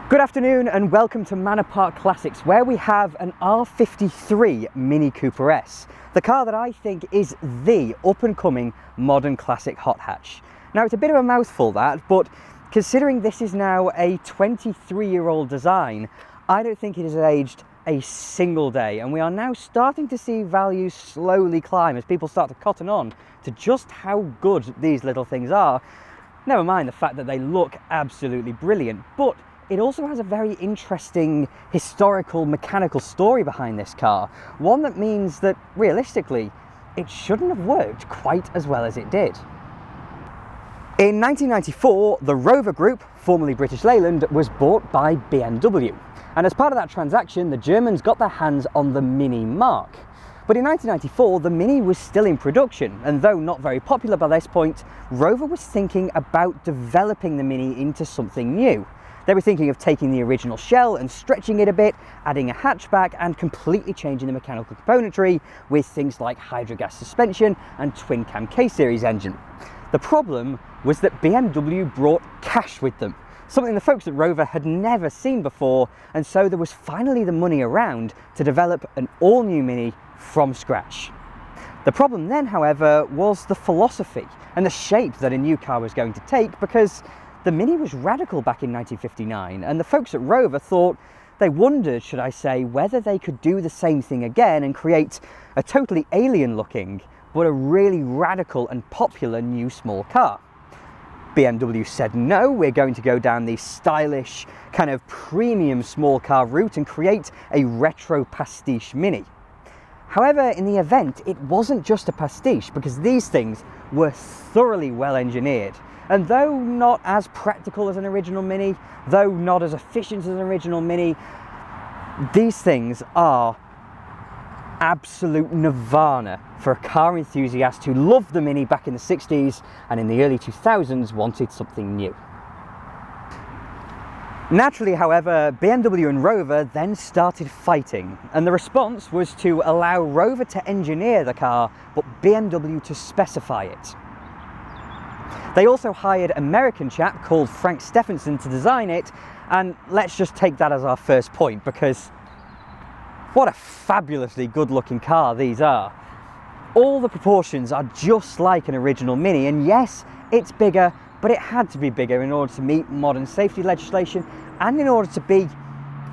Good afternoon and welcome to Manor Park Classics, where we have an R53 Mini Cooper S, the car that I think is the up-and-coming modern classic hot hatch. Now, it's a bit of a mouthful that, but considering this is now a 23-year-old design, I don't think it has aged a single day, and we are now starting to see values slowly climb as people start to cotton on to just how good these little things are. Never mind the fact that they look absolutely brilliant, but it also has a very interesting historical mechanical story behind this car, one that means that realistically it shouldn't have worked quite as well as it did. In 1994, the Rover Group, formerly British Leyland, was bought by BMW, and as part of that transaction the Germans got their hands on the Mini Mark. But in 1994 the Mini was still in production, and though not very popular by this point, Rover was thinking about developing the Mini into something new. They were thinking of taking the original shell and stretching it a bit, adding a hatchback and completely changing the mechanical componentry with things like hydrogas suspension and twin cam K-series engine. The problem was that BMW brought cash with them, something the folks at Rover had never seen before, and so there was finally the money around to develop an all-new Mini from scratch. The problem then, however, was the philosophy and the shape that a new car was going to take, because the Mini was radical back in 1959, and the folks at Rover thought, they wondered, should I say, whether they could do the same thing again and create a totally alien looking, but a really radical and popular new small car. BMW said no, we're going to go down the stylish, kind of premium small car route and create a retro pastiche Mini. However, in the event, it wasn't just a pastiche, because these things were thoroughly well engineered. And though not as practical as an original Mini, though not as efficient as an original Mini, these things are absolute nirvana for a car enthusiast who loved the Mini back in the 60s and in the early 2000s wanted something new. Naturally, however, BMW and Rover then started fighting, and the response was to allow Rover to engineer the car, but BMW to specify it. They also hired an American chap called Frank Stephenson to design it, and let's just take that as our first point, because what a fabulously good looking car these are. All the proportions are just like an original Mini, and yes, it's bigger, but it had to be bigger in order to meet modern safety legislation and in order to be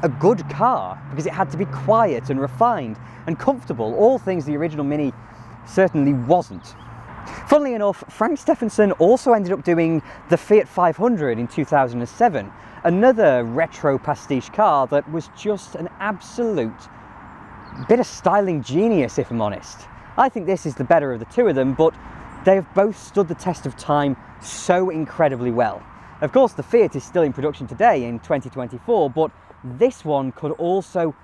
a good car, because it had to be quiet and refined and comfortable, all things the original Mini certainly wasn't. Funnily enough, Frank Stephenson also ended up doing the Fiat 500 in 2007, another retro pastiche car that was just an absolute bit of styling genius, if I'm honest. I think this is the better of the two of them, but they have both stood the test of time so incredibly well. Of course, the Fiat is still in production today in 2024, but this one could also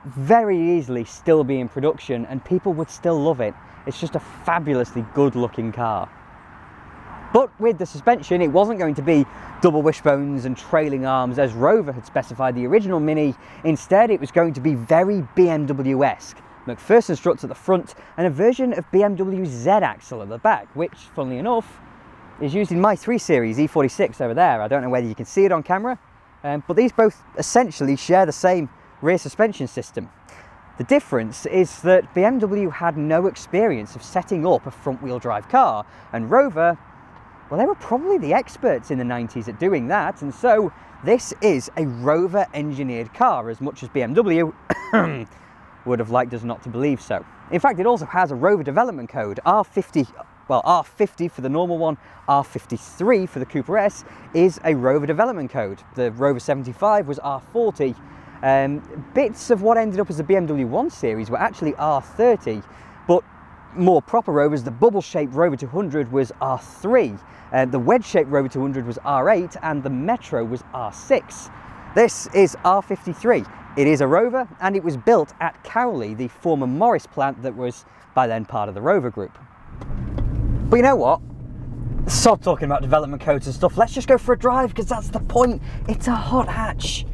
very easily still be in production and people would still love it. It's just a fabulously good looking car. But with the suspension, it wasn't going to be double wishbones and trailing arms as Rover had specified the original Mini. Instead, it was going to be very BMW-esque. McPherson struts at the front and a version of BMW Z-axle at the back, which, funnily enough, is used in my 3 Series E46 over there. I don't know whether you can see it on camera, but these both essentially share the same rear suspension system. The difference is that BMW had no experience of setting up a front-wheel drive car, and Rover, well, they were probably the experts in the 90s at doing that, and so this is a Rover engineered car, as much as BMW would have liked us not to believe so. In fact, it also has a Rover development code, R50 for the normal one, R53 for the Cooper S is a Rover development code. The Rover 75 was R40. Bits of what ended up as the BMW 1 Series were actually R30, but more proper Rovers, the bubble-shaped Rover 200 was R3, the wedge-shaped Rover 200 was R8, and the Metro was R6. This is R53. It is a Rover, and it was built at Cowley, the former Morris plant that was by then part of the Rover Group. But you know what? Stop talking about development codes and stuff. Let's just go for a drive, because that's the point. It's a hot hatch.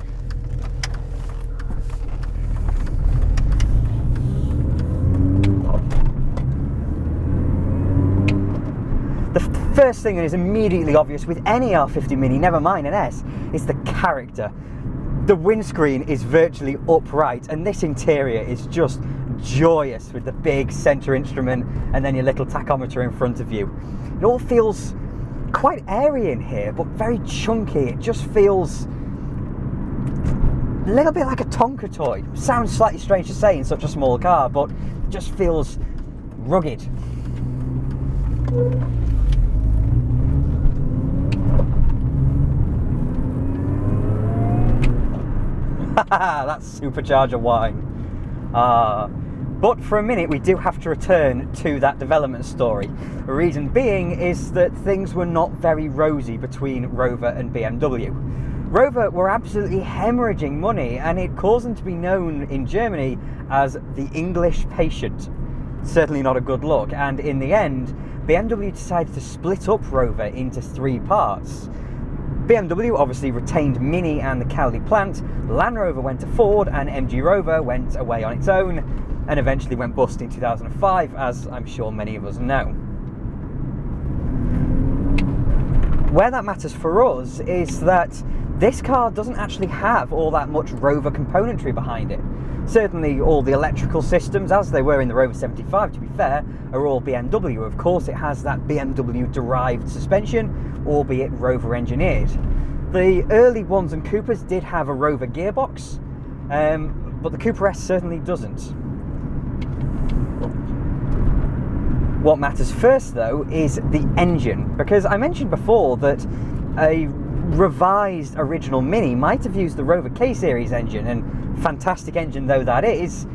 The first thing that is immediately obvious with any R50 Mini, never mind an S, is the character. The windscreen is virtually upright, and this interior is just joyous with the big centre instrument and then your little tachometer in front of you. It all feels quite airy in here, but very chunky. It just feels a little bit like a Tonka toy. Sounds slightly strange to say in such a small car, but it just feels rugged. That's supercharger whine. But for a minute we do have to return to that development story. The reason being is that things were not very rosy between Rover and BMW. Rover were absolutely hemorrhaging money, and it caused them to be known in Germany as the English patient. Certainly not a good look, and in the end BMW decided to split up Rover into 3 parts. BMW obviously retained Mini and the Cowley plant, Land Rover went to Ford, and MG Rover went away on its own and eventually went bust in 2005, as I'm sure many of us know. Where that matters for us is that this car doesn't actually have all that much Rover componentry behind it. Certainly all the electrical systems, as they were in the Rover 75 to be fair, are all BMW. Of course it has that BMW derived suspension, albeit Rover engineered. The early ones and Coopers did have a Rover gearbox, but the Cooper S certainly doesn't. What matters first though is the engine, because I mentioned before that a revised original Mini might have used the Rover K-Series engine, and fantastic engine though that is,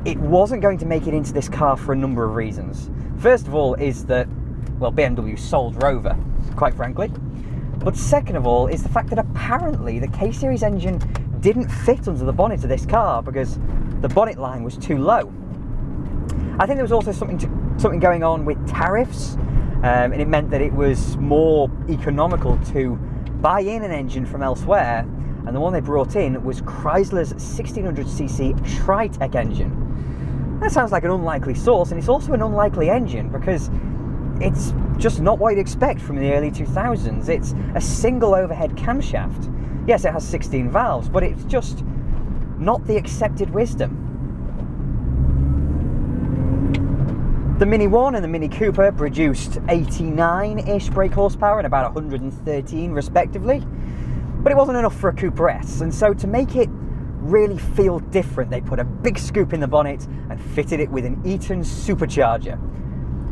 it wasn't going to make it into this car for a number of reasons. First of all is that, well, BMW sold Rover, quite frankly. But second of all is the fact that apparently the K-Series engine didn't fit under the bonnet of this car because the bonnet line was too low. I think there was also something going on with tariffs, and it meant that it was more economical to buy in an engine from elsewhere, and the one they brought in was Chrysler's 1600cc Tritec engine. That sounds like an unlikely source, and it's also an unlikely engine because it's just not what you'd expect from the early 2000s. It's a single overhead camshaft. Yes, it has 16 valves, but it's just not the accepted wisdom. The Mini 1 and the Mini Cooper produced 89-ish brake horsepower and about 113 respectively, but it wasn't enough for a Cooper S, and so to make it really feel different, they put a big scoop in the bonnet and fitted it with an Ikon supercharger,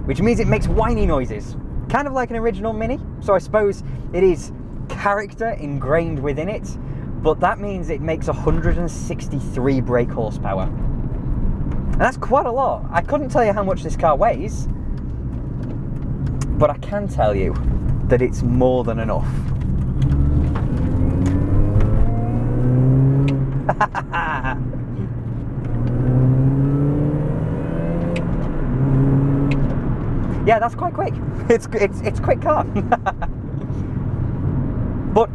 which means it makes whiny noises, kind of like an original Mini. So I suppose it is character ingrained within it, but that means it makes 163 brake horsepower. And that's quite a lot. I couldn't tell you how much this car weighs, but I can tell you that it's more than enough. Yeah, that's quite quick. It's quick car. But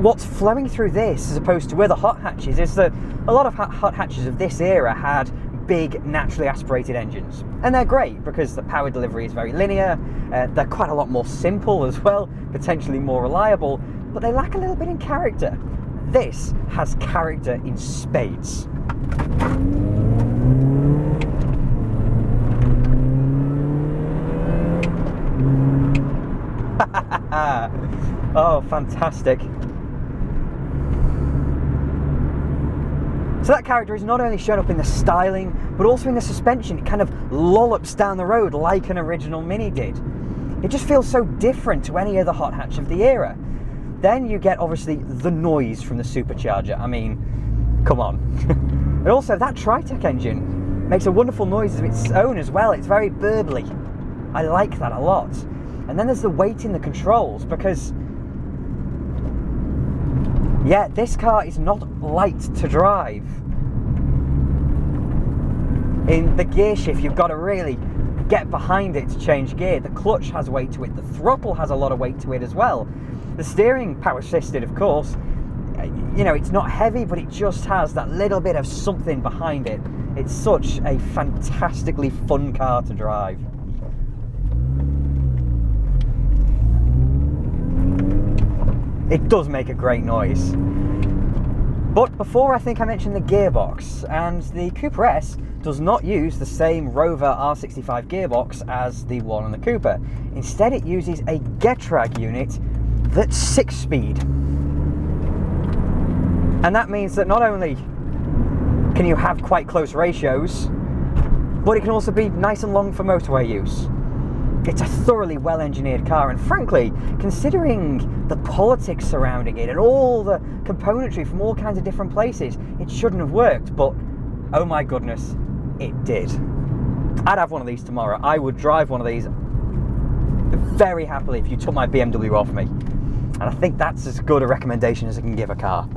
what's flowing through this, as opposed to other hot hatches, is that a lot of hot hatches of this era had big naturally aspirated engines, and they're great because the power delivery is very linear. They're quite a lot more simple as well, potentially more reliable, but they lack a little bit in character. This has character in spades. Oh, fantastic. So that character is not only shown up in the styling, but also in the suspension. It kind of lollops down the road like an original Mini did. It just feels so different to any other hot hatch of the era. Then you get, obviously, the noise from the supercharger. I mean, come on. And also, that Tritec engine makes a wonderful noise of its own as well. It's very burbly. I like that a lot. And then there's the weight in the controls, because yeah, this car is not light to drive. In the gear shift, you've got to really get behind it to change gear. The clutch has weight to it. The throttle has a lot of weight to it as well. The steering, power assisted, of course. You know, it's not heavy, but it just has that little bit of something behind it. It's such a fantastically fun car to drive. It does make a great noise. But before, I think I mentioned the gearbox, and the Cooper S does not use the same Rover R65 gearbox as the one on the Cooper. Instead, it uses a Getrag unit that's 6-speed. And that means that not only can you have quite close ratios, but it can also be nice and long for motorway use. It's a thoroughly well-engineered car, and frankly, considering the politics surrounding it and all the componentry from all kinds of different places, it shouldn't have worked, but oh my goodness, it did. I'd have one of these tomorrow. I would drive one of these very happily if you took my BMW off me. And I think that's as good a recommendation as I can give a car.